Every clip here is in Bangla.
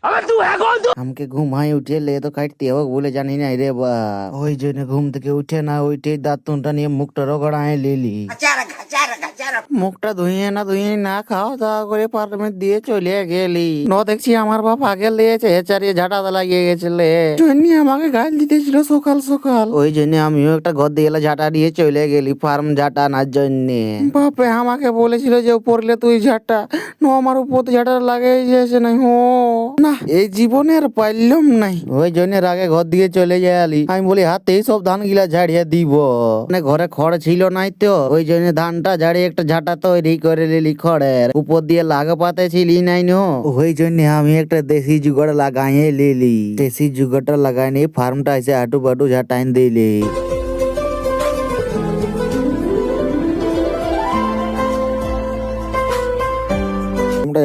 আমাকে ঘুমাই উঠে লে তো কাটতে হবে বলে জানি না রে বা, ওই জন্য ঘুম থেকে উঠে না উঠে দাঁতটা নিয়ে মুখটা রগড়ায় লিলি। মুখটা ধুইয়ে না খাওয়া দাওয়া করে পার্লামেন্ট দিয়ে চলে গেলি। দেখছি আমার বাপ আগে লেগেছে চারিয়ে ঝাঁটা লাগিয়ে গেছিলে, আমাকে গাল দিতেছিল সকাল সকাল। ওই জন্য আমিও একটা ঘর দিয়ে ঝাঁটা দিয়ে চলে গেলি ফার্ম ঝাঁটা আনার জন্য। বাপে আমাকে বলেছিল যে পড়লে তুই ঝাঁটা আমার উপর ঝাঁটা লাগাইছে না হো না, এই জীবনের পাইলাম নাই। ওই জন্য আগে ঘর দিয়ে চলে যাই। আমি বলি হাতেই সব ধান গিলা ঝাড়িয়ে দিব, মানে ঘরে খড় ছিল নাই তো, ওই জন্য ধানটা ঝাড়িয়ে একটা ঝাঁটা তৈরি করে নিলি খড়ের উপর দিয়ে লাগা পাতে ছিলি নাই নো। ওই জন্য আমি একটা দেশি জুগাড় লাগাইয়ে লিলি। দেশি জুগাড়টা লাগাই নিয়ে ফার্মটা এসে আটু বাটু ঝাঁটাইন দিলি।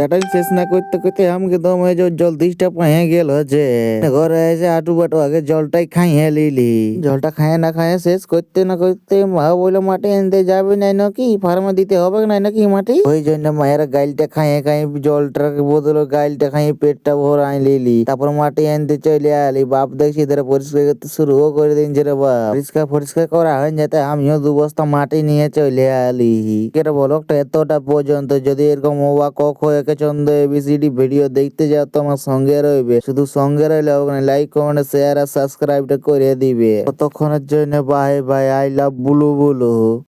এটাই শেষ না করতে করতে আমাকে দম হয়ে জল 30টা পায়ে গেল যে ঘরে এসে আটু বাটু আগে জলটাই খাইয়ে লিলি। জলটা খাইয়ে না খাইয়ে শেষ করতে না করতে মা বললো মাটি এনতে যাবে নাই নাকি, ফার্মে দিতে হবে নাই নাকি মাটি। ওই জন্য মায়ের গাইলটা খাইয়ে খাইয়ে জলটাকে বদল গাইলটা খাইয়ে পেটটা ভরাই লিলি। তারপর মাটি এনতে চলে আলি। বাপ দেখছি ধরে পরিষ্কার করতে শুরুও করে দিন যে বাপ পরিষ্কার করা হয় যাতে আমিও 2 বস্তা মাটি নিয়ে চলে আলি। কেটে বলো এতটা পর্যন্ত যদি এরকম ওয়া কক হয়ে চন্দ্র এবিসিডি ভিডিও দেখতে যাও তো আমার সঙ্গে রইবে, শুধু সঙ্গে রইলে ওখানে লাইক কমেন্ট শেয়ার আর সাবস্ক্রাইবটা করে দিবে। ততক্ষণের জন্য বাই বাই, আই লাভ বুলু বুলু।